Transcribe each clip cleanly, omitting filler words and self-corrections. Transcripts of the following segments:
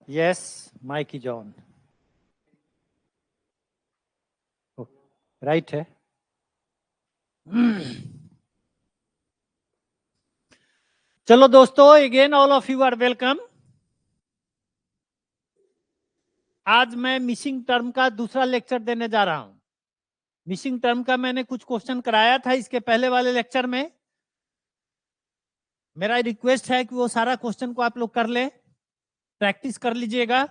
Yes, Mike is on. Oh, right है. चलो दोस्तों, again all of you are welcome. आज मैं मिसिंग टर्म का दूसरा लेक्चर देने जा रहा हूं. मिसिंग टर्म का मैंने कुछ क्वेश्चन कराया था इसके पहले वाले लेक्चर में. मेरा रिक्वेस्ट है कि वो सारा क्वेश्चन को आप लोग कर लें, प्रैक्टिस कर लीजिएगा,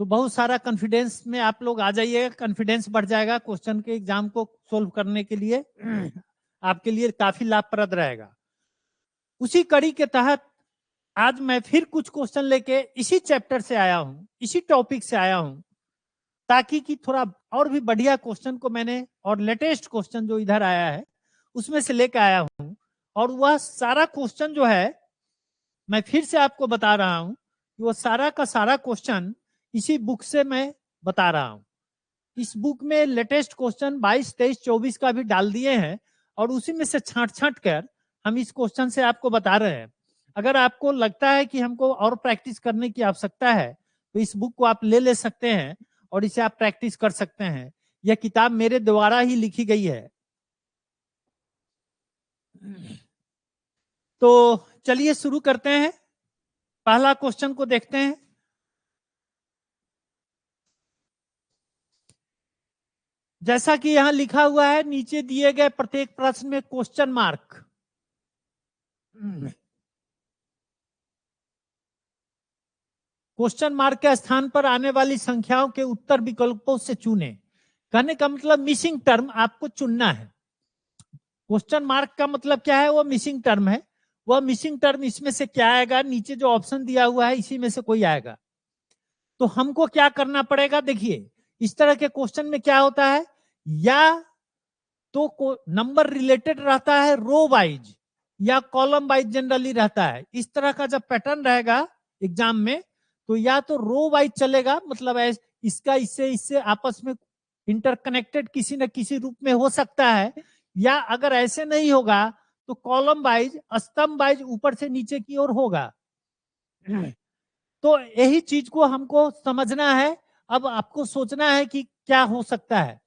तो बहुत सारा कॉन्फिडेंस में आप लोग आ जाइएगा. कॉन्फिडेंस बढ़ जाएगा क्वेश्चन के एग्जाम को सोल्व करने के लिए. आपके लिए काफी लाभप्रद रहेगा. उसी कड़ी के तहत आज मैं फिर कुछ क्वेश्चन लेके इसी चैप्टर से आया हूं, इसी टॉपिक से आया हूं, ताकि कि थोड़ा और भी बढ़िया क्वेश्चन को मैंने और लेटेस्ट क्वेश्चन जो इधर आया है उसमें से लेके आया हूं. और वह सारा क्वेश्चन जो है मैं फिर से आपको बता रहा हूं कि वो सारा का सारा क्वेश्चन इसी बुक से मैं बता रहा हूं. इस बुक में लेटेस्ट क्वेश्चन 22, 23, 24 का भी डाल दिए हैं और उसी में से छांट कर हम इस क्वेश्चन से आपको बता रहे हैं. अगर आपको लगता है कि हमको और प्रैक्टिस करने की आवश्यकता है तो इस बुक को आप ले सकते हैं और इसे आप प्रैक्टिस कर सकते हैं. यह किताब मेरे द्वारा ही लिखी गई है. तो चलिए शुरू करते हैं. पहला क्वेश्चन को देखते हैं. जैसा कि यहां लिखा हुआ है, नीचे दिए गए प्रत्येक प्रश्न में क्वेश्चन मार्क. क्वेश्चन मार्क के स्थान पर आने वाली संख्याओं के उत्तर विकल्पों से चुने. कहने का मतलब मिसिंग टर्म आपको चुनना है. क्वेश्चन मार्क का मतलब क्या है? वो मिसिंग टर्म है. वह मिसिंग टर्म इसमें से क्या आएगा? नीचे जो ऑप्शन दिया हुआ है इसी में से कोई आएगा. तो हमको क्या करना पड़ेगा? देखिए, इस तरह के क्वेश्चन में क्या होता है, या तो नंबर रिलेटेड रहता है रो वाइज या कॉलम वाइज जनरली रहता है. इस तरह का जब पैटर्न रहेगा एग्जाम में तो या तो रो वाइज चलेगा, मतलब इसका इससे इससे आपस में इंटरकनेक्टेड किसी न किसी रूप में हो सकता है, या अगर ऐसे नहीं होगा तो कॉलम वाइज, स्तंभ वाइज ऊपर से नीचे की ओर होगा. तो यही चीज को हमको समझना है. अब आपको सोचना है कि क्या हो सकता है.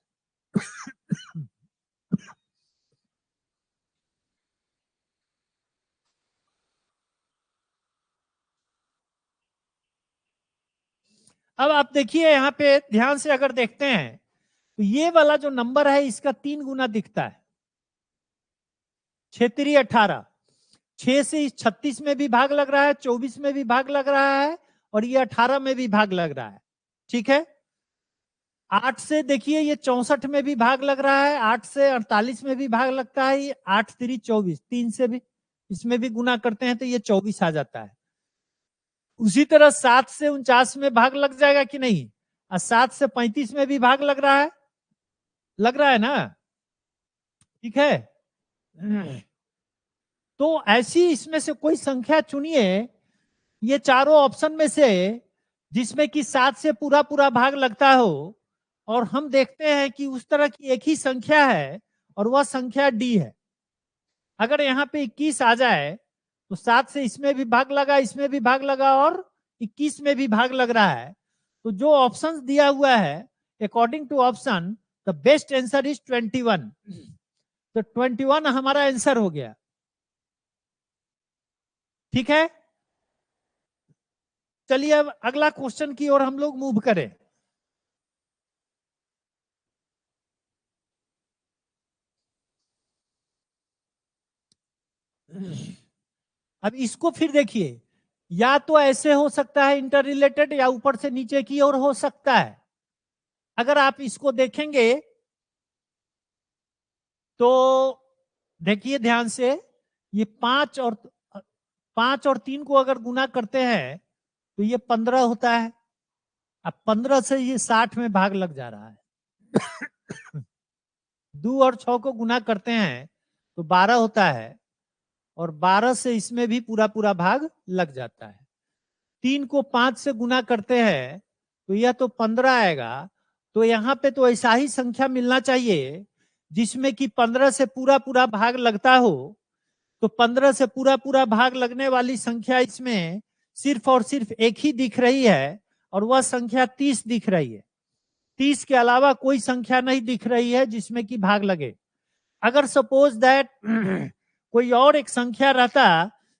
अब आप देखिए यहां पे ध्यान से अगर देखते हैं तो ये वाला जो नंबर है इसका 3 गुना दिखता है. 6 × 18. 6 से इस 36 में भी भाग लग रहा है, 24 में भी भाग लग रहा है और ये 18 में भी भाग लग रहा है. ठीक है. 8 से देखिए ये 64 में भी भाग लग रहा है, 8 से 48 में भी भाग लगता है. ये 8 × 3 = 24. 3 से भी इसमें भी गुना करते हैं तो ये 24 आ जाता है. उसी तरह 7 से 49 में भाग लग जाएगा कि नहीं, और 7 से 35 में भी भाग लग रहा है, लग रहा है ना. ठीक है. तो ऐसी इसमें से कोई संख्या चुनिए, ये चारों ऑप्शन में से, जिसमें कि 7 से पूरा पूरा भाग लगता हो. और हम देखते हैं कि उस तरह की एक ही संख्या है और वह संख्या डी है. अगर यहाँ पे 21 आ जाए तो 7 से इसमें भी भाग लगा, इसमें भी भाग लगा और 21 में भी भाग लग रहा है. तो जो ऑप्शन दिया हुआ है, according to option, the best answer is 21. तो 21 हमारा आंसर हो गया. ठीक है. चलिए अब अगला क्वेश्चन की ओर हम लोग मूव करें. अब इसको फिर देखिए, या तो ऐसे हो सकता है इंटर रिलेटेड, या ऊपर से नीचे की ओर हो सकता है. अगर आप इसको देखेंगे तो देखिए ध्यान से, ये 5 और 3 को अगर गुना करते हैं तो ये 15 होता है. अब 15 से ये 60 में भाग लग जा रहा है. 2 और 6 को गुना करते हैं तो 12 होता है, और 12 से इसमें भी पूरा पूरा भाग लग जाता है. 3 को 5 से गुना करते हैं तो यह तो 15 आएगा. तो यहाँ पे तो ऐसा ही संख्या मिलना चाहिए जिसमें कि 15 से पूरा पूरा भाग लगता हो. तो 15 से पूरा पूरा भाग लगने वाली संख्या इसमें सिर्फ और सिर्फ एक ही दिख रही है और वह संख्या 30 दिख रही है। 30 के अलावा कोई संख्या नहीं दिख रही है जिसमें कि भाग लगे। अगर सपोज दैट कोई और एक संख्या रहता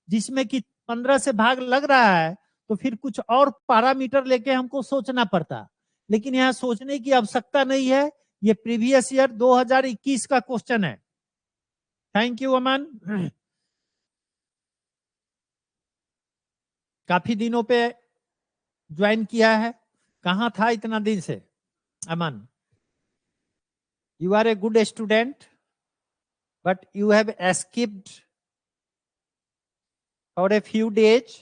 जिसमें कि 15 से भाग लग रहा है तो फिर कुछ और पैरामीटर लेके हमको सोचना पड़ता, लेकिन यहाँ सोचने की आवश्यकता नहीं है। ये प्रीवियस ईयर 2021 का क्वेश्चन है। थैंक यू अमन। काफी दिनों पे ज्वाइन किया है, कहां था इतना दिन से Aman? You are a good student but you have escaped for a few days.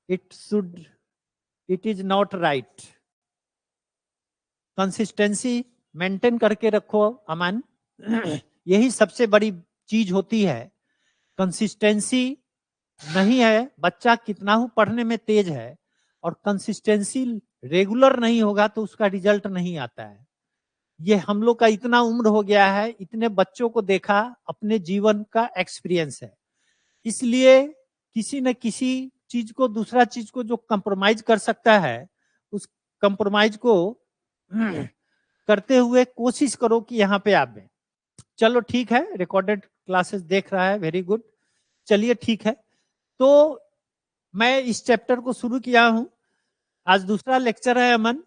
It is not right. Consistency maintain करके रखो अमन, यही सबसे बड़ी चीज होती है। कंसिस्टेंसी नहीं है, बच्चा कितना ही पढ़ने में तेज है और कंसिस्टेंसी रेगुलर नहीं होगा तो उसका रिजल्ट नहीं आता है। ये हम लोग का इतना उम्र हो गया है, इतने बच्चों को देखा, अपने जीवन का एक्सपीरियंस है। इसलिए किसी न किसी चीज को, दूसरा चीज को जो कंप्रोमाइज कर सकता है उस कंप्रोमाइज को करते हुए कोशिश करो कि यहाँ पे आप में। चलो ठीक है, रिकॉर्डेड क्लासेस देख रहा है, वेरी गुड। चलिए ठीक है, तो मैं इस चैप्टर को शुरू किया हूं। आज दूसरा लेक्चर है अमन।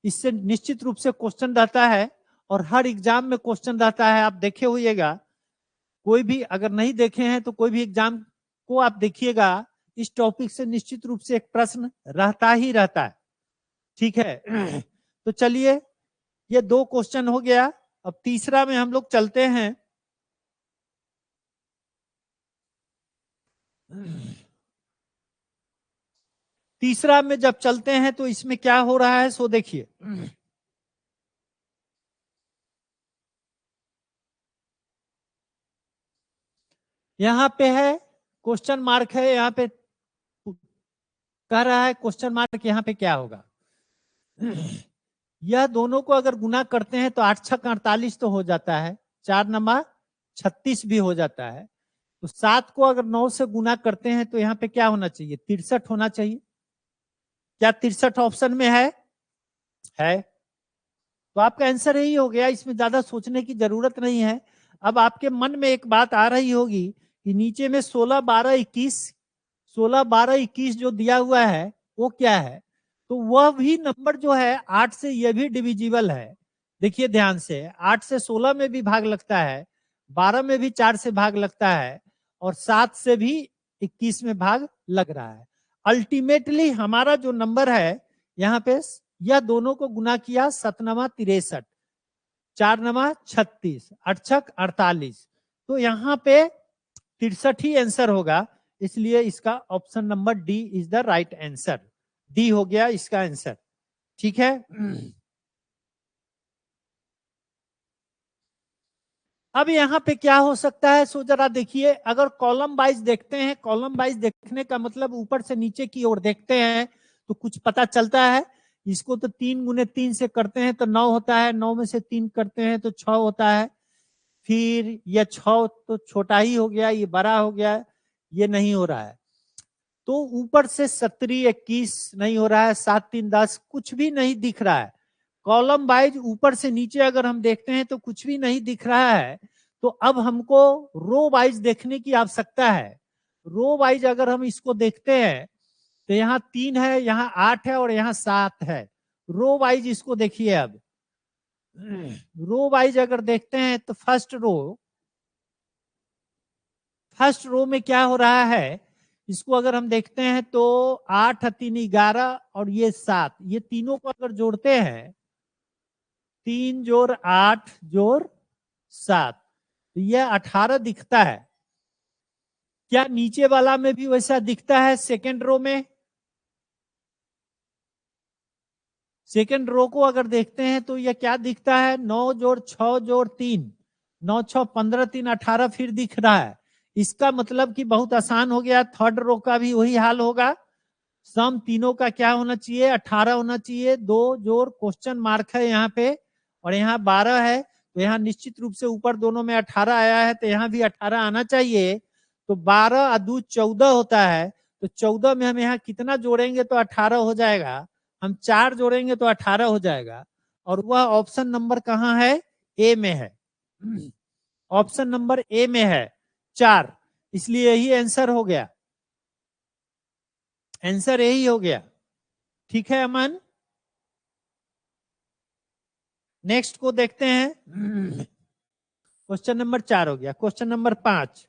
इससे निश्चित रूप से क्वेश्चन रहता है और हर एग्जाम में क्वेश्चन रहता है। आप देखे होइएगा, कोई भी अगर नहीं देखे हैं तो कोई भी एग्जाम को आप देखिएगा, इस टॉपिक से निश्चित रूप से एक प्रश्न रहता ही रहता है। ठीक है, तो चलिए ये 2 क्वेश्चन हो गया। अब तीसरा में हम लोग चलते हैं। तीसरा में जब चलते हैं तो इसमें क्या हो रहा है सो देखिए। यहां पे है क्वेश्चन मार्क है, यहां पे कह रहा है क्वेश्चन मार्क, यहां पे क्या होगा? यह दोनों को अगर गुना करते हैं तो 8 छक 48 तो हो जाता है, 4 नमा 36 भी हो जाता है। तो 7 को अगर 9 से गुना करते हैं तो यहाँ पे क्या होना चाहिए? 63 होना चाहिए। क्या 63 ऑप्शन में है? तो आपका आंसर यही हो गया, इसमें ज्यादा सोचने की जरूरत नहीं है। अब आपके मन में एक बात आ रही होगी कि नीचे में 16 12 21 16 12 21 जो दिया हुआ है वो क्या है? तो वह भी नंबर जो है 8 से यह भी डिविजिबल है। देखिए ध्यान से, 8 से 16 में भी भाग लगता है, 12 में भी 4 से भाग लगता है और 7 से भी 21 में भाग लग रहा है। अल्टीमेटली हमारा जो नंबर है यहाँ पे, यह दोनों को गुना किया, 7 नमा 63, 4 नमा 36, 8 छक 48, तो यहाँ पे 63 ही आंसर होगा। इसलिए इसका option number D is the right answer. D हो गया इसका आंसर। ठीक है, अब यहाँ पे क्या हो सकता है सो जरा देखिए। अगर कॉलम वाइज देखते हैं, कॉलम वाइज देखने का मतलब ऊपर से नीचे की ओर देखते हैं तो कुछ पता चलता है। इसको तो 3 गुने 3 से करते हैं तो 9 होता है, 9 में से 3 करते हैं तो 6 होता है। फिर यह 6 तो छोटा ही हो गया, ये बड़ा हो गया, ये नहीं हो रहा है। तो ऊपर से 17 21 नहीं हो रहा है, 7 3 10 कुछ भी नहीं दिख रहा है। कॉलम वाइज ऊपर से नीचे अगर हम देखते हैं तो कुछ भी नहीं दिख रहा है। तो अब हमको रो वाइज देखने की आवश्यकता है। रो वाइज अगर हम इसको देखते हैं तो यहाँ 3 है, यहाँ 8 है और यहाँ 7 है। रो वाइज इसको देखिए। अब रो वाइज अगर देखते हैं तो फर्स्ट रो में क्या हो रहा है, इसको अगर हम देखते हैं तो 8 3 11 और ये 7, ये तीनों को अगर जोड़ते हैं 3 जोड़ 8 जोड़ 7 तो यह 18 दिखता है। क्या नीचे वाला में भी वैसा दिखता है? सेकेंड रो में, सेकेंड रो को अगर देखते हैं तो यह क्या दिखता है? 9 जोड़ 6 जोड़ 3, 9 6 15 3 18 फिर दिख रहा है। इसका मतलब कि बहुत आसान हो गया। थर्ड रो का भी वही हाल होगा। सम तीनों का क्या होना चाहिए? 18 होना चाहिए। 2 जोड़ क्वेश्चन मार्क है यहाँ पे और यहाँ 12 है, तो यहाँ निश्चित रूप से ऊपर दोनों में 18 आया है तो यहाँ भी 18 आना चाहिए। तो 12 और 2 14 होता है, तो 14 में हम यहाँ कितना जोड़ेंगे तो 18 हो जाएगा, हम 4 जोड़ेंगे तो 18 हो जाएगा, और वह ऑप्शन नंबर कहाँ है, ए में है। ऑप्शन नंबर ए में है 4, इसलिए यही आंसर हो गया, आंसर यही हो गया। ठीक है अमन, नेक्स्ट को देखते हैं। क्वेश्चन नंबर 4 हो गया। क्वेश्चन नंबर 5,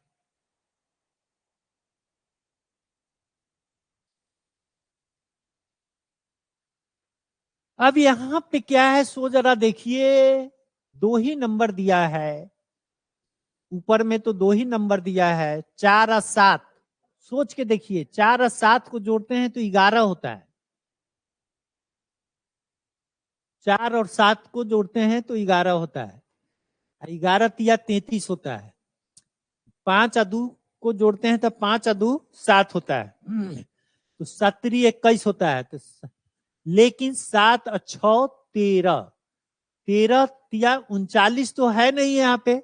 अब यहां पे क्या है सो जरा देखिए, 2 ही नंबर दिया है, ऊपर में तो 2 ही नंबर दिया है, 4 और 7। सोच के देखिए, 4 और 7 को जोड़ते हैं तो 11 होता है, 4 और 7 को जोड़ते हैं तो 11 होता है, 11 तिया 33 होता है। 5 और 2 को जोड़ते हैं तो 5 और 2 7 होता है, तो 7 21 होता है। तो लेकिन 7 और 6 13, 13 तिया 39 तो है नहीं यहाँ पे।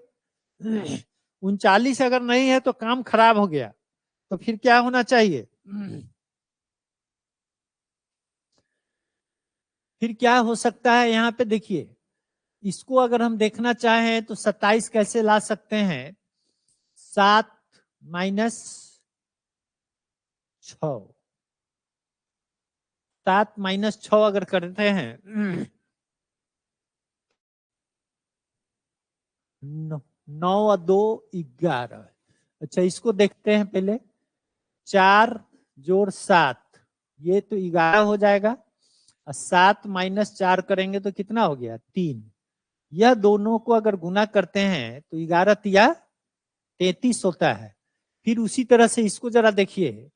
39 अगर नहीं है तो काम खराब हो गया, तो फिर क्या होना चाहिए, फिर क्या हो सकता है यहाँ पे देखिए, इसको अगर हम देखना चाहें तो 27 कैसे ला सकते हैं, 7 माइनस 6, 7 माइनस 6 अगर करते हैं 9 और 2 11। अच्छा इसको देखते हैं पहले, 4 जोड़ 7 ये तो 11 हो जाएगा, और 7 माइनस 4 करेंगे तो कितना हो गया 3। यह दोनों को अगर गुना करते हैं तो 11 तिया 33 होता है। फिर उसी तरह से इसको जरा देखिए,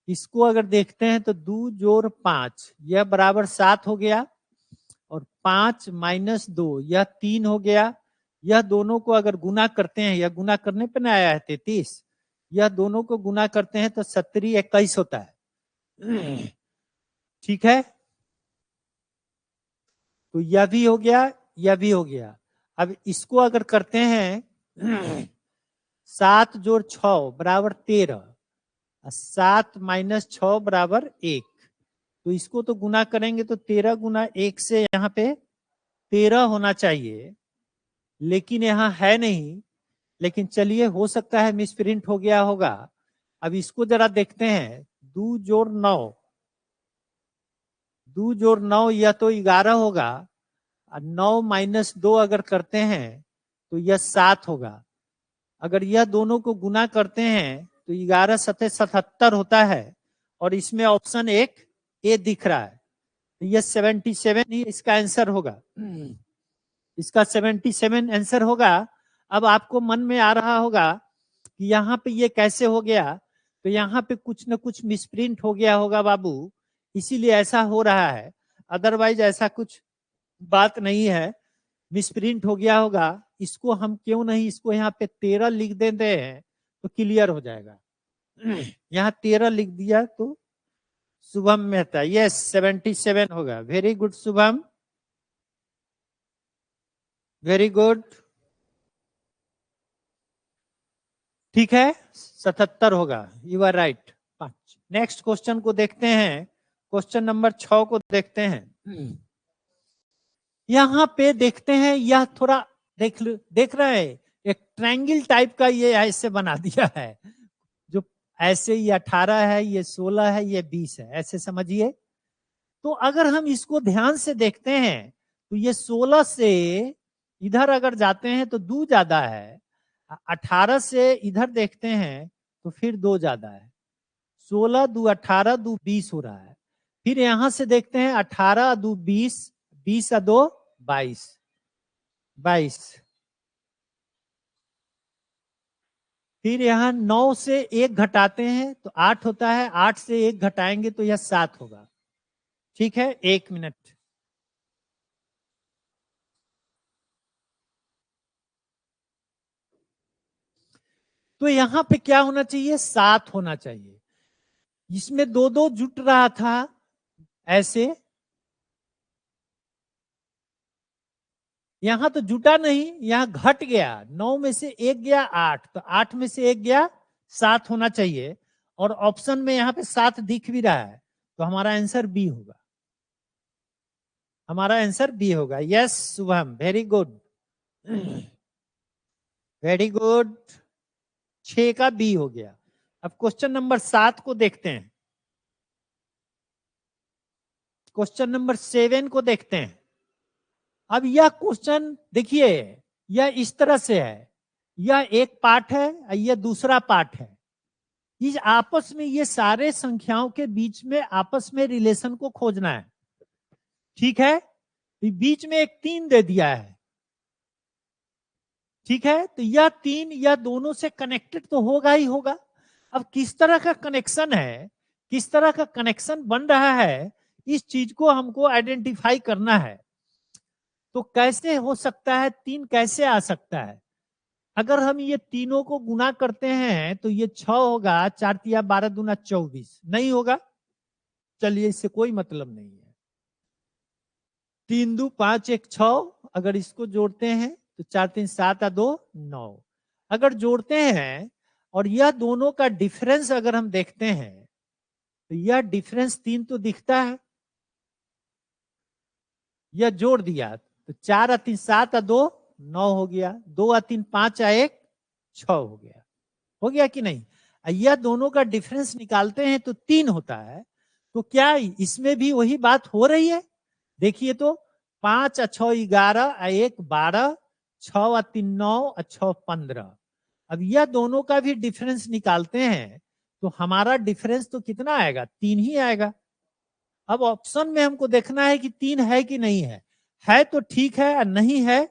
इसको अगर देखते हैं तो 2 जोड़ 5 यह बराबर 7 हो गया, और 5 माइनस 2 यह 3 हो गया। यह दोनों को अगर गुना करते हैं, यह गुना करने पे ना आया है 33, यह दोनों को गुना करते हैं तो 70 21 होता है। ठीक है, तो यह भी हो गया, यह भी हो गया। अब इसको अगर करते हैं 7 जोड़ 6 बराबर 13, 7 माइनस 6 बराबर 1, तो इसको तो गुना करेंगे तो 13 गुना 1 से यहाँ पे 13 होना चाहिए, लेकिन यहाँ है नहीं। लेकिन चलिए हो सकता है मिसप्रिंट हो गया होगा। अब इसको जरा देखते हैं, 2 जोड़ 9, 2 जोड़ 9 यह तो 11 होगा, और 9 माइनस 2 अगर करते हैं तो यह 7 होगा। अगर यह दोनों को गुना करते हैं तो 11 सतह 77 होता है, और इसमें ऑप्शन 1 ए दिख रहा है, तो यह 77 ही इसका आंसर होगा। इसका 77 आंसर होगा। अब आपको मन में आ रहा होगा कि यहाँ पे ये कैसे हो गया, तो यहाँ पे कुछ न कुछ मिसप्रिंट हो गया होगा बाबू, इसीलिए ऐसा हो रहा है, अदरवाइज ऐसा कुछ बात नहीं है, मिसप्रिंट हो गया होगा। इसको हम क्यों नहीं इसको यहाँ पे 13 लिख देते हैं तो क्लियर हो जाएगा। यहाँ 13 लिख दिया तो शुभम मेहता, यस 77 होगा। Very good Shubham, very good, ठीक है 77 होगा, you are right. Next question को देखते हैं, क्वेश्चन नंबर 6 को देखते हैं। यहाँ पे देखते हैं, यह थोड़ा देख रहे हैं, एक ट्रायंगल टाइप का ये ऐसे बना दिया है, जो ऐसे ये 18 है, ये 16 है, ये 20 है, ऐसे समझिए। तो अगर हम इसको ध्यान से देखते हैं तो ये 16 से इधर अगर जाते हैं तो 2 ज्यादा है, 18 से इधर देखते हैं तो फिर 2 ज्यादा है, 16 2 18 2 20 हो रहा है। फिर यहां से देखते हैं 18 2 20, 20 2 22, 22। फिर यहाँ 9 से 1 घटाते हैं तो 8 होता है, 8 से 1 घटाएंगे तो यह 7 होगा। ठीक है, 1 मिनट। तो यहां पे क्या होना चाहिए, 7 होना चाहिए। इसमें 2 2 जुट रहा था ऐसे, यहां तो जुटा नहीं, यहां घट गया, 9 में से 1 गया 8, तो 8 में से 1 गया 7 होना चाहिए। और ऑप्शन में यहाँ पे 7 दिख भी रहा है, तो हमारा आंसर बी होगा, हमारा आंसर बी होगा। Yes Shubham, very good, very good, 6 का बी हो गया। अब क्वेश्चन नंबर 7 को देखते हैं, क्वेश्चन नंबर 7 को देखते हैं। अब यह क्वेश्चन देखिए, यह इस तरह से है, यह एक पार्ट है, यह दूसरा पार्ट है। इस आपस में ये सारे संख्याओं के बीच में आपस में रिलेशन को खोजना है, ठीक है। बीच में एक 3 दे दिया है, ठीक है, तो यह 3 यह दोनों से कनेक्टेड तो होगा ही होगा। अब किस तरह का कनेक्शन है, किस तरह का कनेक्शन बन रहा है, इस चीज को हमको आइडेंटिफाई करना है। तो कैसे हो सकता है, 3 कैसे आ सकता है? अगर हम ये तीनों को गुना करते हैं तो ये 6 होगा, 4 तिया 12 दूना 24, नहीं होगा। चलिए इससे कोई मतलब नहीं है। 3 दू 5 1 6, अगर इसको जोड़ते हैं तो 4 3 7 आ 2 9। अगर जोड़ते हैं और यह दोनों का डिफरेंस अगर हम देखते हैं तो यह डिफरेंस 3 तो दिखता है, यह जोड़ दिया तो 4 आ 3 7 आ 2 9 हो गया, 2 आ 3 5 आ 1 6 हो गया कि नहीं? यह दोनों का डिफरेंस निकालते हैं तो 3 होता है। तो क्या इसमें भी वही बात हो रही है? देखिए तो 5 आ 6 11 आ 1 12, 6 आ 3 9 आ 6 15। अब यह दोनों का भी डिफरेंस निकालते हैं तो हमारा डिफरेंस तो कितना आएगा? 3 ही आएगा। अब ऑप्शन में हमको देखना है कि 3 है कि नहीं है तो ठीक है, नहीं है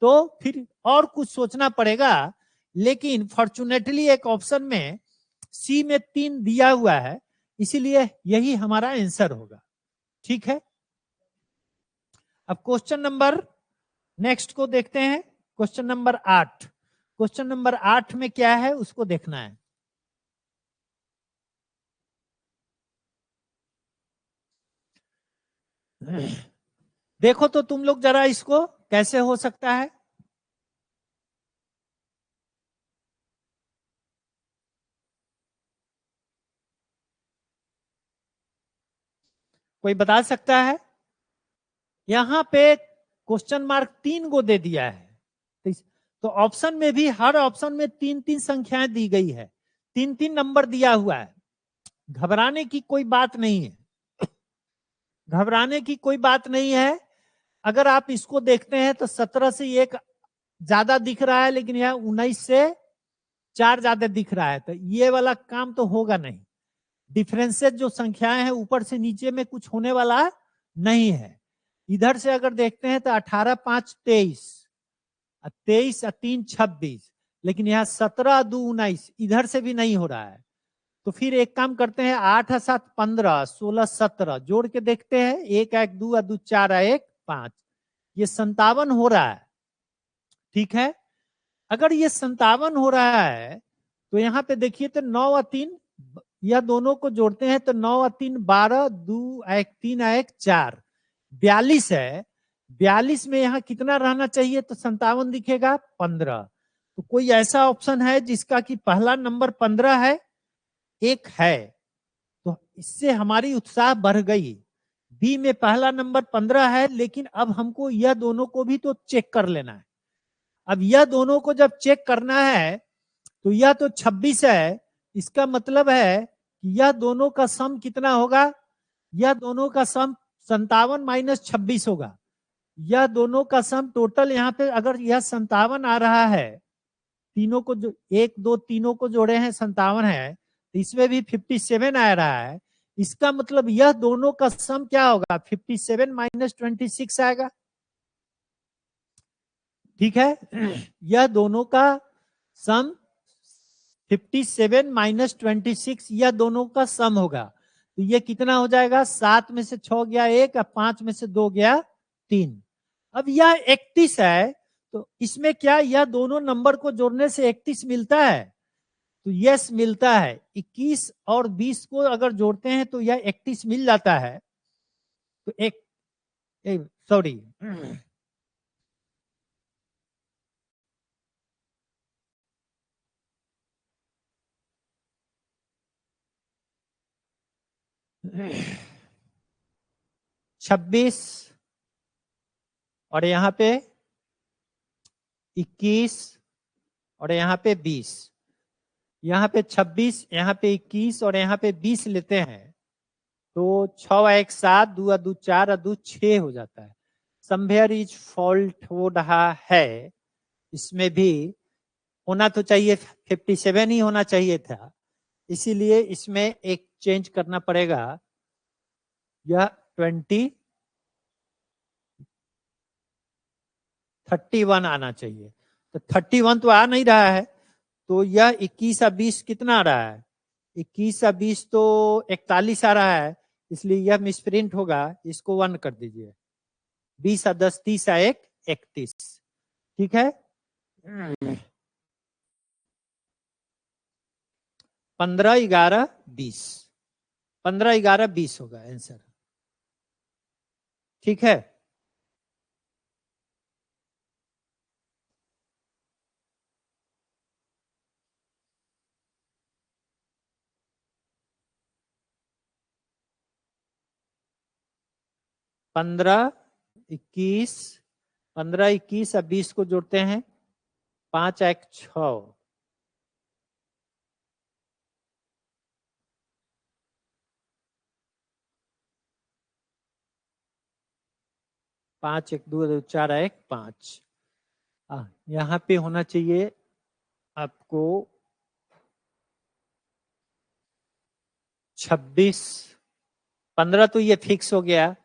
तो फिर और कुछ सोचना पड़ेगा। लेकिन फॉर्चुनेटली एक ऑप्शन में सी में 3 दिया हुआ है, इसीलिए यही हमारा आंसर होगा, ठीक है। अब क्वेश्चन नंबर नेक्स्ट को देखते हैं, क्वेश्चन नंबर 8। क्वेश्चन नंबर 8 में क्या है उसको देखना है। देखो तो तुम लोग जरा इसको कैसे हो सकता है। कोई बता सकता है? यहां पे क्वेश्चन मार्क 3 को दे दिया है, तो ऑप्शन में भी हर ऑप्शन में 3 3 संख्याएं दी गई है, 3 3 नंबर दिया हुआ है। घबराने की कोई बात नहीं है, घबराने की कोई बात नहीं है। अगर आप इसको देखते हैं तो 17 से 1 ज्यादा दिख रहा है, लेकिन यह 19 से 4 ज्यादा दिख रहा है, तो ये वाला काम तो होगा नहीं। डिफरेंसेस जो संख्याएं हैं ऊपर से नीचे में कुछ होने वाला नहीं है। इधर से अगर देखते हैं तो 18 5 23, 23 3 26, लेकिन यहाँ 17 2 19, इधर से भी नहीं हो रहा है। तो फिर एक काम करते हैं, 8 7 15 16 17 जोड़ के देखते हैं, 1 1 2 2 4 1 5, ये 57 हो रहा है, ठीक है। अगर ये 57 हो रहा है तो यहाँ पे देखिए तो 9 और 3, यह दोनों को जोड़ते हैं तो 9 और 3 12, 2 1 3 1 4, 42 है। 42 में यहाँ कितना रहना चाहिए? तो 57 दिखेगा 15। तो कोई ऐसा ऑप्शन है जिसका कि पहला नंबर 15 है? एक है, तो इससे हमारी उत्साह बढ़ गई। बी में पहला नंबर 15 है, लेकिन अब हमको यह दोनों को भी तो चेक कर लेना है। अब यह दोनों को जब चेक करना है तो यह तो 26 है, इसका मतलब है कि यह दोनों का सम कितना होगा? यह दोनों का सम 57 माइनस 26 होगा। यह दोनों का सम टोटल यहाँ पे अगर यह 57 आ रहा है, तीनों को जो 1 2 तीनों को जोड़े हैं 57 है, तो इसमें भी 57 आ रहा है। इसका मतलब यह दोनों का सम क्या होगा? 57 माइनस 26 आएगा, ठीक है। यह दोनों का सम 57 माइनस 26, यह दोनों का सम होगा। तो यह कितना हो जाएगा? 7 में से 6 गया 1, 5 में से 2 गया 3। अब यह 31 है, तो इसमें क्या यह दोनों नंबर को जोड़ने से 31 मिलता है? तो यस मिलता है। 21 और 20 को अगर जोड़ते हैं तो यह 31 मिल जाता है। तो एक सॉरी, 26 और यहाँ पे 21 और यहाँ पे 20, यहाँ पे 26, यहाँ पे 21 और यहाँ पे 20 लेते हैं तो 6 1 7, 2 2 4 2 6 हो जाता है। समवेयर इज फॉल्ट हो रहा है, इसमें भी होना तो चाहिए 57 ही होना चाहिए था, इसीलिए इसमें एक चेंज करना पड़ेगा, यह 31 आना चाहिए। तो 31 तो आ नहीं रहा है, तो यह 21 और 20 कितना आ रहा है? 21 और 20 तो 41 आ रहा है, इसलिए यह मिसप्रिंट होगा, इसको 1 कर दीजिए। 20 और 10 30 और 1 31, ठीक है। 15 11 20, 15 11 20 होगा आंसर, ठीक है। पंद्रह 21, 15 21 और 20 को जोड़ते हैं, 5 1 6, 5 1 2 2 4 1 5। यहाँ पे होना चाहिए आपको 26, 15 तो ये फिक्स हो गया,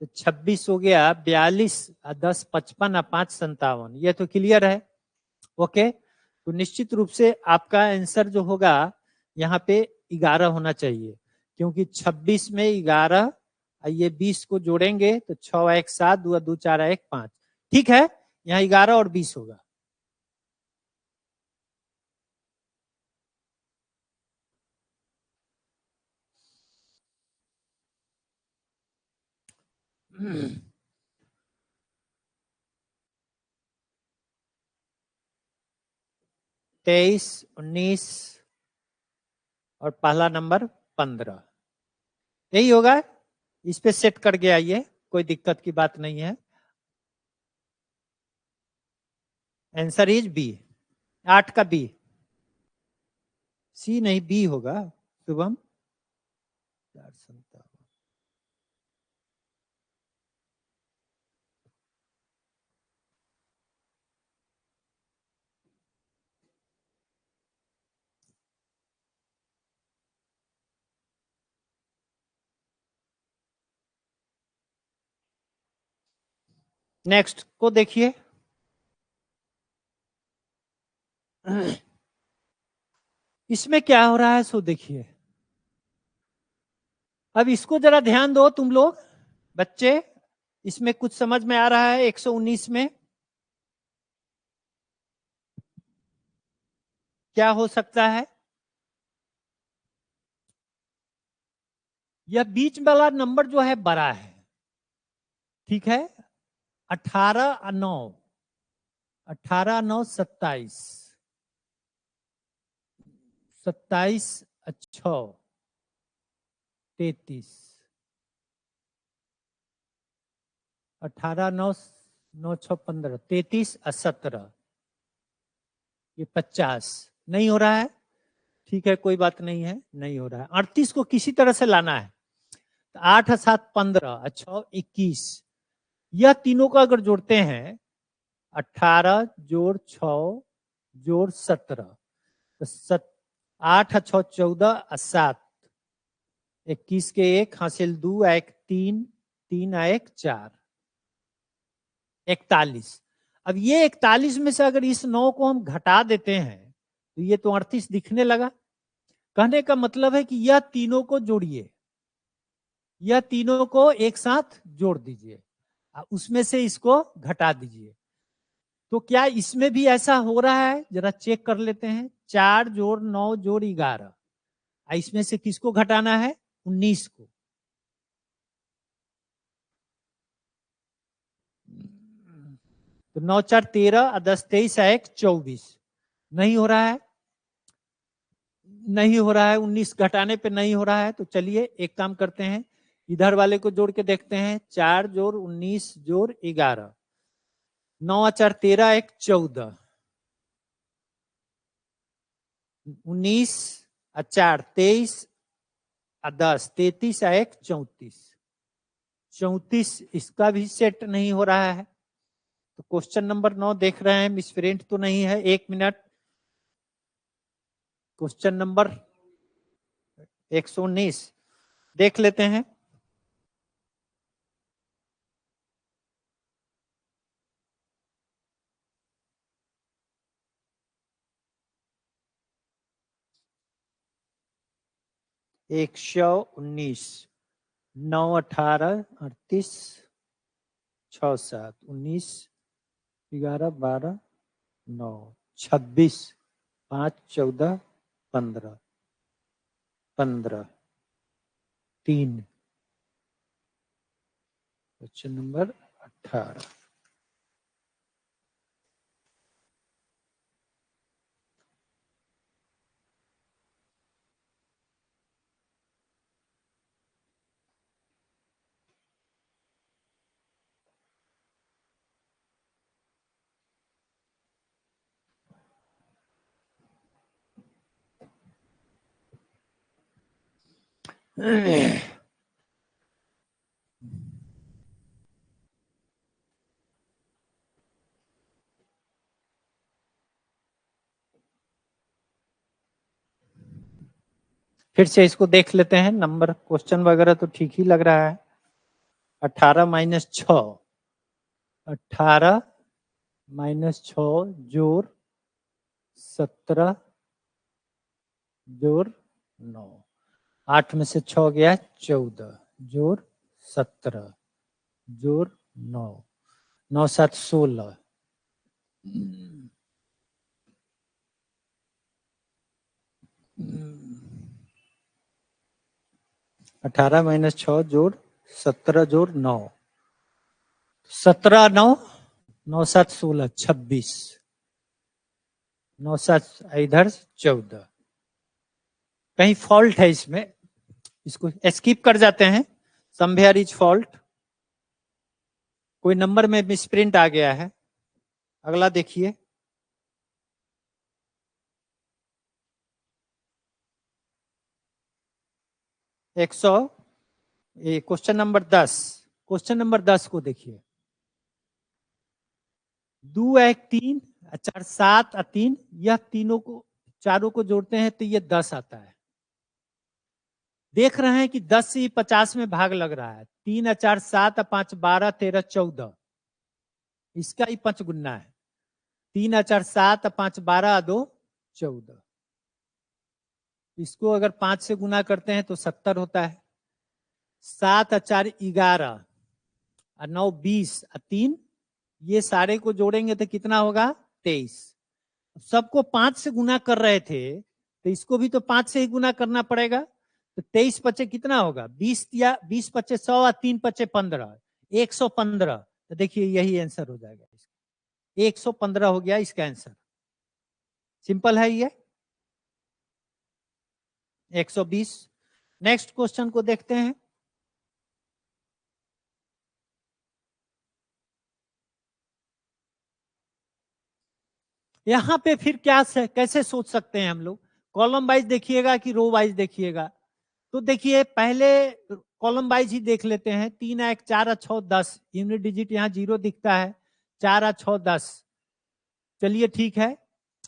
तो 26 हो गया, 42 10 55 5 57, ये तो क्लियर है। ओके, तो निश्चित रूप से आपका आंसर जो होगा यहाँ पे 11 होना चाहिए, क्योंकि 26 में 11 ये 20 को जोड़ेंगे तो 6 1 7 2 2 4 1 5, ठीक है। यहाँ 11 और 20 होगा। तेईस 19 और पहला नंबर 15, यही होगा। इस पे सेट करके आइए, कोई दिक्कत की बात नहीं है। आंसर इज बी, 8 का बी, सी नहीं बी होगा शुभम। नेक्स्ट को देखिए, इसमें क्या हो रहा है सो देखिए। अब इसको जरा ध्यान दो तुम लोग बच्चे, इसमें कुछ समझ में आ रहा है? 119 में क्या हो सकता है? यह बीच वाला नंबर जो है बड़ा है, ठीक है। 18 9, 18 9 27, 27 6 33, 18 9 9 6 15 33 और 17, ये 50 नहीं हो रहा है, ठीक है, कोई बात नहीं है, नहीं हो रहा है। 38 को किसी तरह से लाना है, 8 7 15 6 21, यह तीनों को अगर जोड़ते हैं 18 जोड़ 6 जोड़ 17, तो 8 6 14 और 7, 21 के 1 हासिल 2 1 3 3 1 4, 41। अब ये 41 में से अगर इस 9 को हम घटा देते हैं तो ये तो 38 दिखने लगा। कहने का मतलब है कि यह तीनों को जोड़िए, यह तीनों को एक साथ जोड़ दीजिए, उसमें से इसको घटा दीजिए। तो क्या इसमें भी ऐसा हो रहा है? जरा चेक कर लेते हैं। 4 जोड़ 9 जोड़ 11, इसमें से किसको घटाना है? 19 को। तो 9 4 13 और 10 23 1 24, नहीं हो रहा है। नहीं हो रहा है, 19 घटाने पे नहीं हो रहा है, तो चलिए एक काम करते हैं, इधर वाले को जोड़ के देखते हैं। 4 जोड़ 19 जोड़ 11, 9 4 13 1 14, 19 4 23 10 33 1 34, 34 इसका भी सेट नहीं हो रहा है। तो क्वेश्चन नंबर 9 देख रहे हैं, मिसप्रिंट तो नहीं है? 1 मिनट। क्वेश्चन नंबर 119 देख लेते हैं। एक 119, 9 18 38 6 7 19 11 12 9 26 5 14 15 15 3, क्वेश्चन नंबर 18। फिर से इसको देख लेते हैं, नंबर क्वेश्चन वगैरह तो ठीक ही लग रहा है। 18 माइनस 6, 18 माइनस 6 जोड़ 17 जोड़ 9, 8 में से 6 गया 14 जोड़ 17 जोड़ 9, 9 7 16, 18 माइनस 6 जोड़ 17 जोड़ 9, 17 9 9 7 16 26, 9 7 इधर 14। कहीं फॉल्ट है इसमें, इसको स्किप कर जाते हैं। समवेयर इज फॉल्ट, कोई नंबर में मिसप्रिंट आ गया है। अगला देखिए, क्वेश्चन नंबर 10, क्वेश्चन नंबर 10 को देखिए। 2 1 3 4 7 3, यह तीनों को चारों को जोड़ते हैं तो ये 10 आता है। देख रहे हैं कि 10 से 50 में भाग लग रहा है। 3 4 7 5 12 13 14, इसका ही पंचगुना है। 3 4 7 5 12 2 14, इसको अगर 5 से गुना करते हैं तो 70 होता है। 7 4 11 और 9 20 और 3, ये सारे को जोड़ेंगे तो कितना होगा? 23। सबको 5 से गुना कर रहे थे तो इसको भी तो 5 से ही गुना करना पड़ेगा। तो 23 पचे कितना होगा? 20 या 20 पचे 100 और 3 पचे 15, 115। तो देखिए यही आंसर हो जाएगा, 115 हो गया इसका आंसर। सिंपल है ये। 120। नेक्स्ट क्वेश्चन को देखते हैं। यहां पे फिर क्या कैसे सोच सकते हैं हम लोग? कॉलम वाइज देखिएगा कि रो वाइज देखिएगा? तो देखिए पहले कॉलम वाइज ही देख लेते हैं। 3 1 4 6 10, यूनिट डिजिट यहाँ 0 दिखता है। 4 6 10, चलिए ठीक है।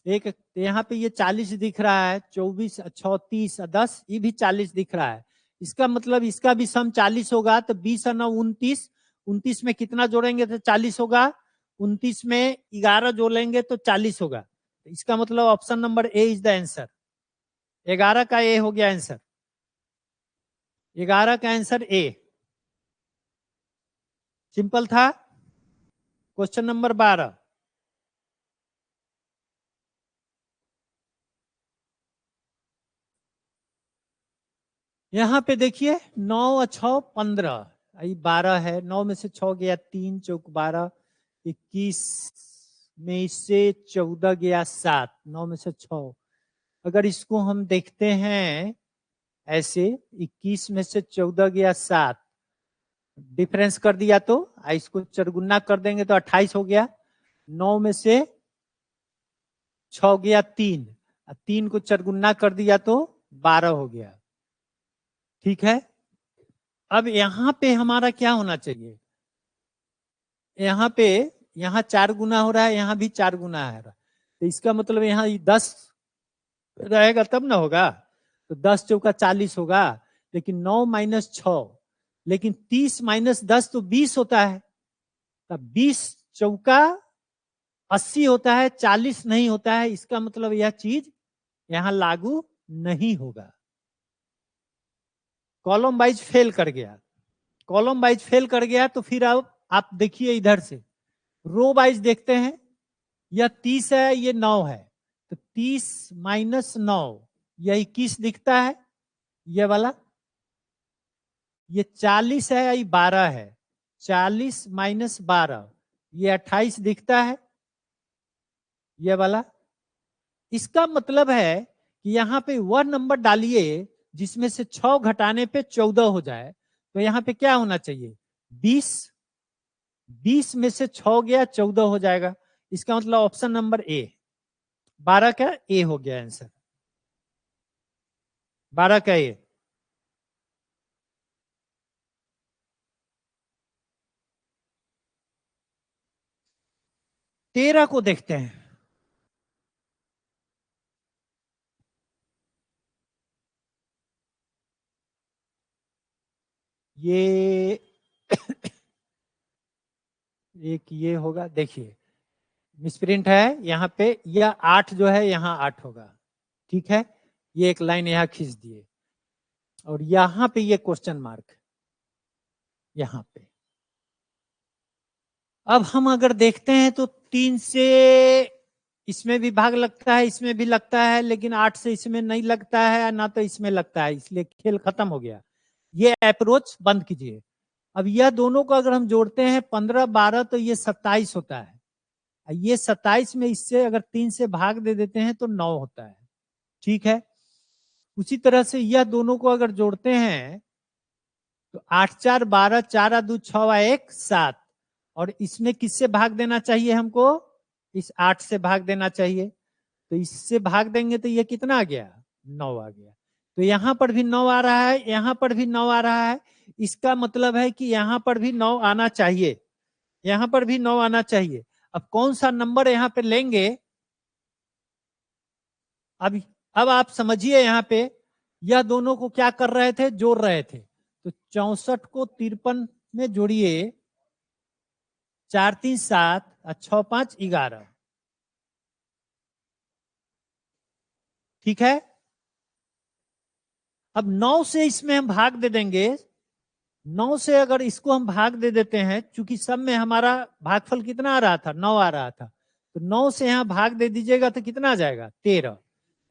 एक यहाँ पे ये 40 दिख रहा है, 24 6 30 10, ये भी 40 दिख रहा है। इसका मतलब इसका भी सम 40 होगा। तो 20 9 29, 29 में कितना जोड़ेंगे तो 40 होगा। 29 में 11 जोड़ेंगे तो 40 होगा। तो इसका मतलब option number A is the answer. 11 का ए हो गया आंसर। 11 का आंसर ए। सिंपल था। क्वेश्चन नंबर 12, यहां पे देखिए 9 और 6 15, 12 है। 9 में से 6 गया 3 चौक 12, 21 में से 14 गया 7, 9 में से 6 अगर इसको हम देखते हैं ऐसे, 21 में से 14 गया 7, डिफरेंस कर दिया तो इसको चरगुना कर देंगे तो 28 हो गया। 9 में से 6 गया 3, 3 को चरगुना कर दिया तो 12 हो गया। ठीक है, अब यहां पे हमारा क्या होना चाहिए, यहाँ पे, यहाँ 4 गुना हो रहा है, यहाँ भी 4 गुना है, तो इसका मतलब यहाँ 10 रहेगा तब ना होगा, तो 10 चौका 40 होगा, लेकिन 9 माइनस 6, लेकिन 30 माइनस 10 तो 20 होता है, तब 20 चौका 80 होता है, 40 नहीं होता है, इसका मतलब यह चीज यहां लागू नहीं होगा। कॉलम वाइज फेल कर गया, कॉलम वाइज फेल कर गया, तो फिर अब आप देखिए इधर से रो वाइज देखते हैं, यह 30 है, ये 9 है, तो 30 माइनस 9 यह 21 दिखता है, ये वाला, ये 40 है, ये 12 है, 40 माइनस 12 ये 28 दिखता है, ये वाला। इसका मतलब है कि यहाँ पे वह नंबर डालिए जिसमें से 6 घटाने पे 14 हो जाए, तो यहाँ पे क्या होना चाहिए, 20, 20 में से 6 गया 14 हो जाएगा, इसका मतलब ऑप्शन नंबर ए, 12 का ए हो गया आंसर, 12 का ए। तेरह को देखते हैं, ये एक ये होगा, देखिए मिसप्रिंट है यहाँ पे, यह 8 जो है यहाँ 8 होगा, ठीक है, ये एक लाइन यहाँ खींच दिए, और यहाँ पे ये क्वेश्चन मार्क यहाँ पे। अब हम अगर देखते हैं तो 3 से इसमें भी भाग लगता है, इसमें भी लगता है, लेकिन 8 से इसमें नहीं लगता है, ना तो इसमें लगता है, इसलिए खेल खत्म हो गया, ये अप्रोच बंद कीजिए। अब यह दोनों को अगर हम जोड़ते हैं 15 12 तो ये 27 होता है, ये 27 में इससे अगर 3 से भाग दे देते हैं तो 9 होता है, ठीक है। उसी तरह से यह दोनों को अगर जोड़ते हैं तो 8 4 12, 4 2 6 1 7, और इसमें किससे भाग देना चाहिए हमको, इस 8 से भाग देना चाहिए, तो इससे भाग देंगे तो ये कितना आ गया, 9 आ गया। तो यहां पर भी 9 आ रहा है, यहां पर भी 9 आ रहा है, इसका मतलब है कि यहां पर भी 9 आना चाहिए, यहां पर भी 9 आना चाहिए। अब कौन सा नंबर यहां पे लेंगे, अब आप समझिए, यहां पे यह दोनों को क्या कर रहे थे, जोड़ रहे थे, तो 64 को 53 में जोड़िए, 4 3 7 और 6 5 11, ठीक है। अब 9 से इसमें हम भाग दे देंगे, 9 से अगर इसको हम भाग दे देते हैं, चूंकि सब में हमारा भागफल कितना आ रहा था, 9 आ रहा था, तो 9 से यहां भाग दे दीजिएगा तो कितना आ जाएगा, 13,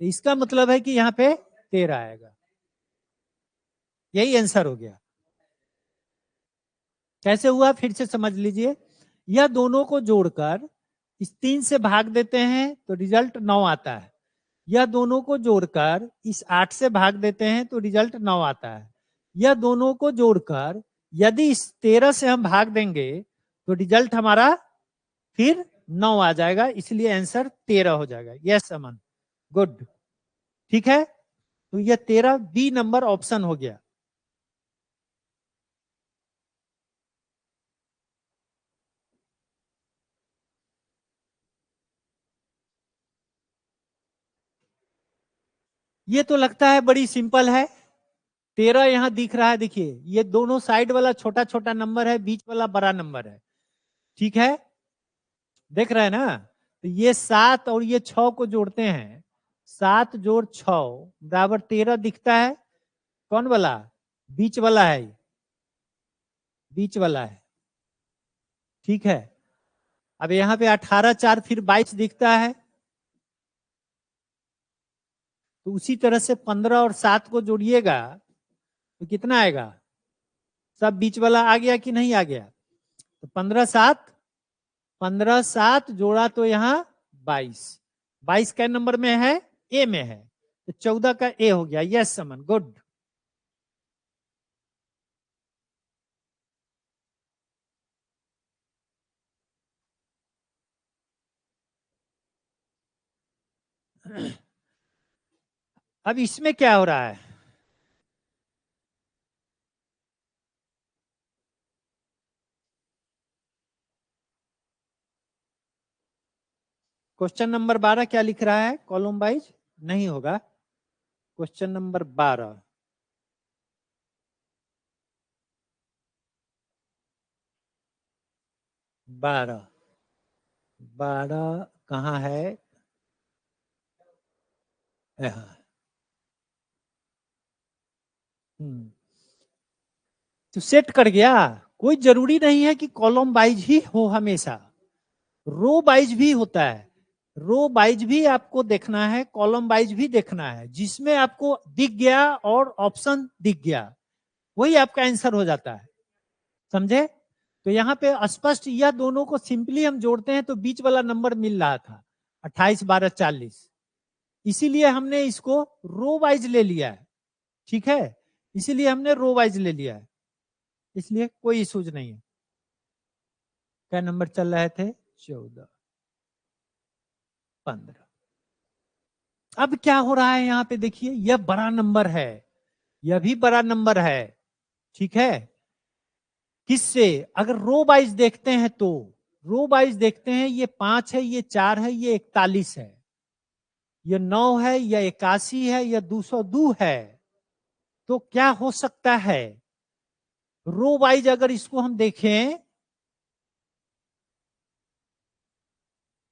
तो इसका मतलब है कि यहाँ पे 13 आएगा, यही आंसर हो गया। कैसे हुआ फिर से समझ लीजिए, यह दोनों को जोड़कर इस 3 से भाग देते हैं तो रिजल्ट 9 आता है, यह दोनों को जोड़कर इस 8 से भाग देते हैं तो रिजल्ट 9 आता है, यह दोनों को जोड़कर यदि इस 13 से हम भाग देंगे तो रिजल्ट हमारा फिर 9 आ जाएगा, इसलिए आंसर 13 हो जाएगा। यस अमन, गुड, ठीक है, तो यह 13 बी नंबर ऑप्शन हो गया। ये तो लगता है बड़ी सिंपल है, 13 यहां दिख रहा है, देखिए ये दोनों साइड वाला छोटा छोटा नंबर है, बीच वाला बड़ा नंबर है, ठीक है, देख रहे हैं ना, तो ये 7 और ये 6 को जोड़ते हैं, 7 जोड़ 6 बराबर 13 दिखता है, कौन वाला, बीच वाला है, बीच वाला है, ठीक है। अब यहाँ पे 18 4 फिर 22 दिखता है, तो उसी तरह से 15 और 7 को जोड़िएगा तो कितना आएगा, सब बीच वाला आ गया कि नहीं आ गया, तो 15 7 जोड़ा तो यहाँ 22, 22 कै नंबर में है, ए में है, तो 14 का ए हो गया। यस समन, गुड। अब इसमें क्या हो रहा है? क्वेश्चन नंबर 12 क्या लिख रहा है? कॉलम वाइज नहीं होगा। क्वेश्चन नंबर 12, 12 12 कहाँ है? यहाँ। तो सेट कर गया। कोई जरूरी नहीं है कि कॉलम वाइज ही हो, हमेशा रो वाइज भी होता है। रो वाइज भी आपको देखना है, कॉलम वाइज भी देखना है। जिसमें आपको दिख गया और ऑप्शन दिख गया, वही आपका आंसर हो जाता है। समझे? तो यहाँ पे स्पष्ट, यह दोनों को सिंपली हम जोड़ते हैं तो बीच वाला नंबर मिल रहा था 28 12 40। इसीलिए हमने इसको रो वाइज ले लिया है। ठीक है, इसीलिए हमने रो वाइज ले लिया है, इसलिए कोई इशूज नहीं है। क्या नंबर चल रहे थे? 14 15। अब क्या हो रहा है यहाँ पे देखिए, यह बड़ा नंबर है, यह भी बड़ा नंबर है। ठीक है, किससे? अगर रो वाइज देखते हैं तो रो वाइज देखते हैं, ये 5 है, ये 4 है, ये 41 है, ये 9 है, यह 81 है, यह 202 है। तो क्या हो सकता है? रो वाइज अगर इसको हम देखें,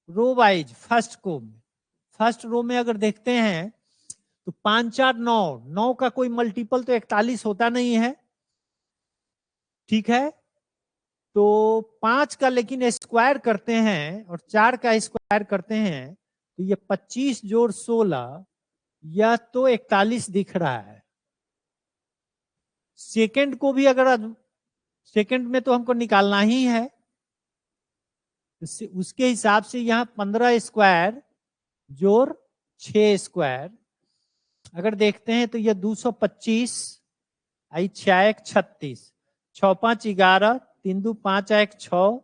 रो वाइज फर्स्ट रो में अगर देखते हैं तो 5 4 9, 9 का कोई मल्टीपल तो 41 होता नहीं है। ठीक है, तो 5 का लेकिन स्क्वायर करते हैं और 4 का स्क्वायर करते हैं तो ये 25 जोड़ 16, या तो 41 दिख रहा है। सेकंड को भी अगर, सेकंड में तो हमको निकालना ही है, उसके हिसाब से यहाँ 15 स्क्वायर जोड़ 6 स्क्वायर अगर देखते हैं तो यह 225, आई 6 36, 6 5 11, 3 2 5 1 6,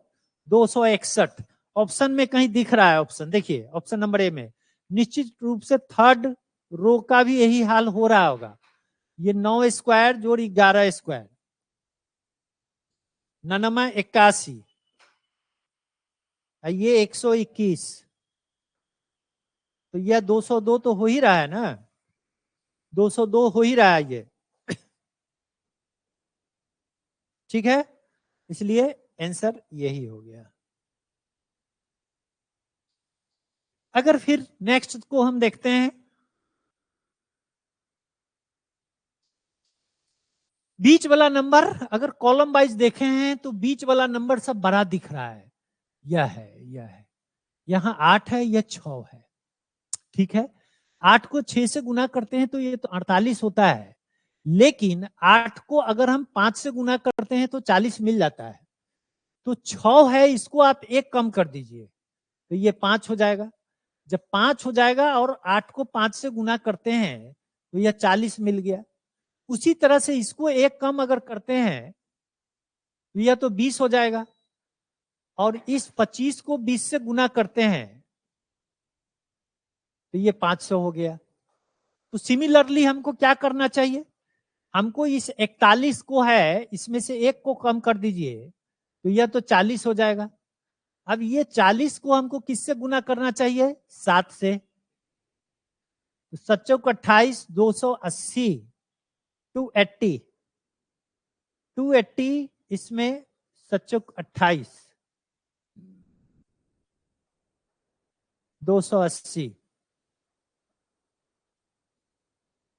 261। ऑप्शन में कहीं दिख रहा है? ऑप्शन देखिए, ऑप्शन नंबर ए में निश्चित रूप से थर्ड रो का भी यही हाल हो रहा होगा। ये 9 स्क्वायर जोड़ 11 स्क्वायर, 9 81, ये 121, तो यह 202 तो हो ही रहा है ना, 202 हो ही रहा है ये। ठीक है, इसलिए आंसर यही हो गया। अगर फिर नेक्स्ट को हम देखते हैं, बीच वाला नंबर अगर कॉलम वाइज देखे हैं तो बीच वाला नंबर सब बड़ा दिख रहा है। यह है, यह है, यहां 8 है, यह 6 है। ठीक है, 8 को 6 से गुना करते हैं तो ये तो 48 होता है, लेकिन 8 को अगर हम 5 से गुना करते हैं तो 40 मिल जाता है। तो 6 है, इसको आप एक कम कर दीजिए तो ये 5 हो जाएगा। जब 5 हो जाएगा और 8 को 5 से गुना करते हैं तो यह 40 मिल गया। उसी तरह से इसको एक कम अगर करते हैं तो यह तो 20 हो जाएगा, और इस 25 को 20 से गुना करते हैं तो ये 500 हो गया। तो सिमिलरली हमको क्या करना चाहिए? हमको इस 41 को है, इसमें से एक को कम कर दीजिए तो यह तो 40 हो जाएगा। अब ये 40 को हमको किससे गुना करना चाहिए? 7 से। तो 7 चौक 28, 280, 280, 280, इसमें 7 चौक 28, 280।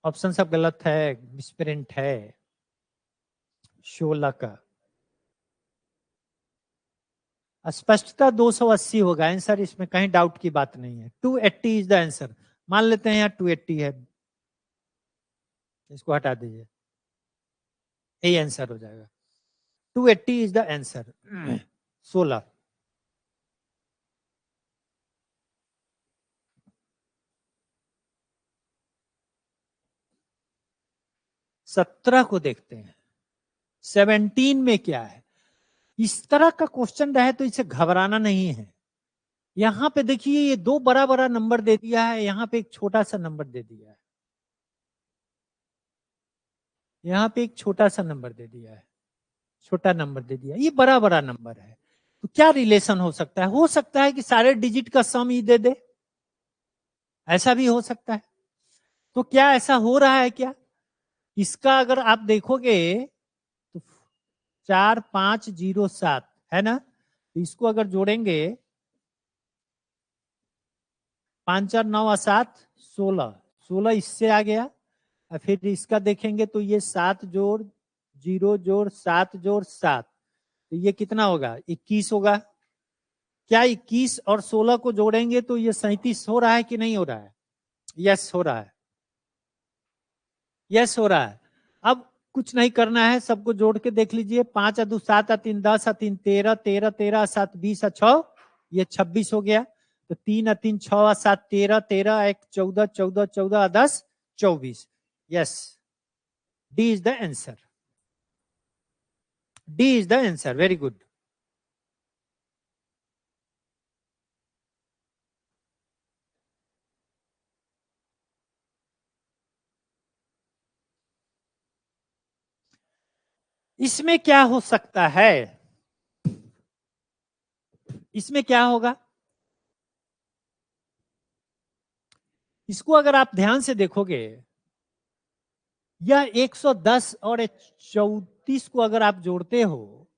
ऑप्शन सब गलत है, मिसप्रिंट है। 16 का स्पष्टता 280 होगा आंसर, इसमें कहीं डाउट की बात नहीं है। 280 इज द आंसर। मान लेते हैं यहाँ 280 है, इसको हटा दीजिए, यही आंसर हो जाएगा। 280 इज द आंसर। 16। 17 को देखते हैं 17 में क्या है। इस तरह का क्वेश्चन रहे तो इसे घबराना नहीं है। यहां पे देखिए ये दो बड़ा बड़ा नंबर दे दिया है, यहां पे एक छोटा सा नंबर दे दिया है, यहां पे एक छोटा सा नंबर दे दिया है, छोटा नंबर दे दिया, ये बड़ा बड़ा नंबर है। तो क्या रिलेशन हो सकता है? हो सकता है कि सारे डिजिट का सम ही दे दे, ऐसा भी हो सकता है। तो क्या ऐसा हो रहा है क्या? इसका अगर आप देखोगे तो 4507 है ना, तो इसको अगर जोड़ेंगे 5 4 9 7 16, 16 इससे आ गया। और फिर इसका देखेंगे तो ये 7 जोड़ 0 जोड़ 7 जोड़ 7, तो ये कितना होगा? 21 होगा। क्या 21 और 16 को जोड़ेंगे तो ये 37 हो रहा है कि नहीं हो रहा है? यस हो रहा है, यस हो रहा है। अब कुछ नहीं करना है, सबको जोड़ के देख लीजिए। 5 2 7 3 10 3 13 13 13 7 20 6, ये 26 हो गया। तो 3 3 6 7 13 13 1 14 14 14 10 24। Yes, D is the answer, D is the answer. Very good. इसमें क्या हो सकता है? इसमें क्या होगा? इसको अगर आप ध्यान से देखोगे, यह 110 और 34 को अगर आप जोड़ते हो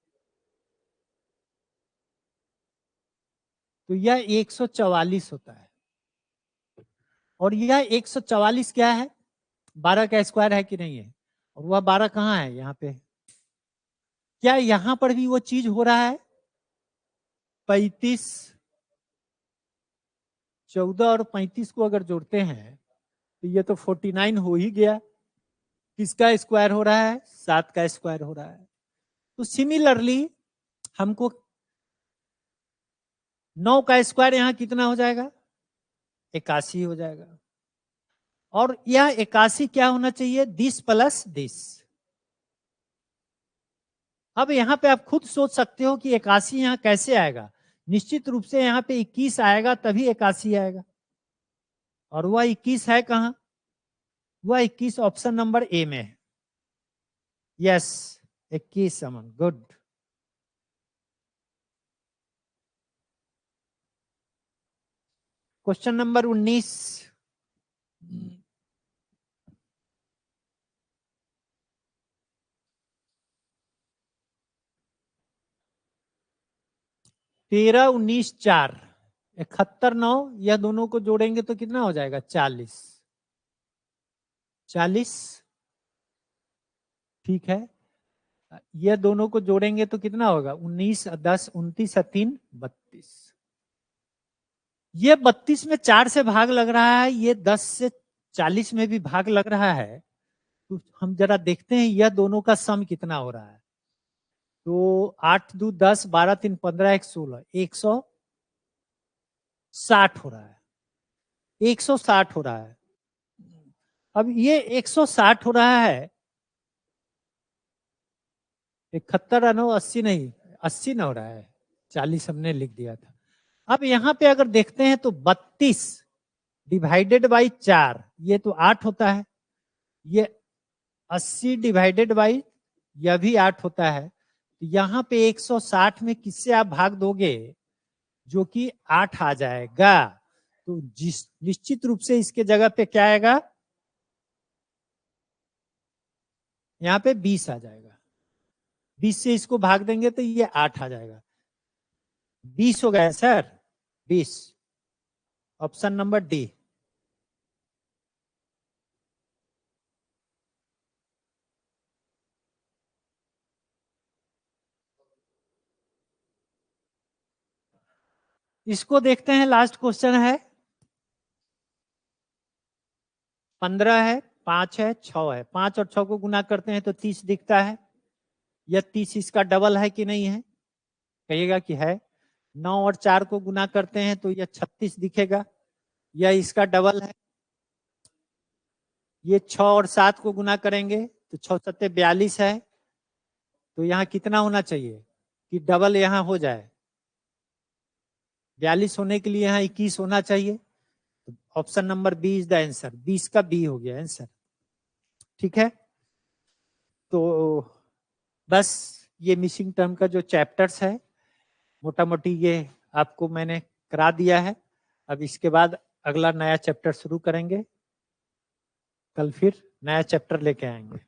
तो यह 144 होता है। और यह 144 क्या है? 12 का स्क्वायर है कि नहीं है? और वह 12 कहाँ है? यहाँ पे। क्या यहां पर भी वो चीज हो रहा है? 35, 14 और 35 को अगर जोड़ते हैं तो ये तो 49 हो ही गया। किसका स्क्वायर हो रहा है? 7 का स्क्वायर हो रहा है। तो सिमिलरली हमको 9 का स्क्वायर यहां कितना हो जाएगा? 81 हो जाएगा। और यह 81 क्या होना चाहिए? 10 प्लस 10। अब यहां पे आप खुद सोच सकते हो कि 81 यहां कैसे आएगा। निश्चित रूप से यहां पे 21 आएगा तभी 81 आएगा। और वह 21 है कहां? वह 21 ऑप्शन नंबर ए में है। यस, 21 अमन, गुड। Question number 19। 13 19 4, 71 9, यह दोनों को जोड़ेंगे तो कितना हो जाएगा? 40। 40 ठीक है। यह दोनों को जोड़ेंगे तो कितना होगा? 19 10 29 3 32। ये 32 में 4 से भाग लग रहा है, ये 10 से 40 में भी भाग लग रहा है। तो हम जरा देखते हैं यह दोनों का सम कितना हो रहा है। तो 8 2 10 12 3 15 1 16, 160 हो रहा है, 160 हो रहा है। अब ये 160 हो रहा है, 71 9 80 नहीं, 80 ना हो रहा है, 40 हमने लिख दिया था। अब यहां पे अगर देखते हैं तो 32 डिवाइडेड बाई 4, ये तो 8 होता है। ये 80 डिवाइडेड बाई, यह भी 8 होता है। तो यहां पे 160 में किससे आप भाग दोगे? जो कि 8 आ जाएगा। तो जिस निश्चित रूप से इसके जगह पे क्या आएगा? यहाँ पे 20 आ जाएगा। 20 से इसको भाग देंगे तो ये 8 आ जाएगा। 20 हो गया सर, 20, ऑप्शन नंबर डी। इसको देखते हैं, लास्ट क्वेश्चन है। 15 है, 5 है, 6 है। 5 और 6 को गुना करते हैं तो 30 दिखता है। यह 30 इसका डबल है कि नहीं है? कहिएगा कि है। 9 और 4 को गुना करते हैं तो यह 36 दिखेगा, यह इसका डबल है। ये 6 और 7 को गुना करेंगे तो 6 सत्ते 42 है, तो यहाँ कितना होना चाहिए कि डबल यहाँ हो जाए? 42 होने के लिए यहाँ 21 होना चाहिए। तो option number B is the answer, 20 का बी हो गया आंसर। ठीक है, तो बस ये मिसिंग टर्म का जो चैप्टर्स है मोटा मोटी ये आपको मैंने करा दिया है। अब इसके बाद अगला नया चैप्टर शुरू करेंगे, कल फिर नया चैप्टर लेके आएंगे।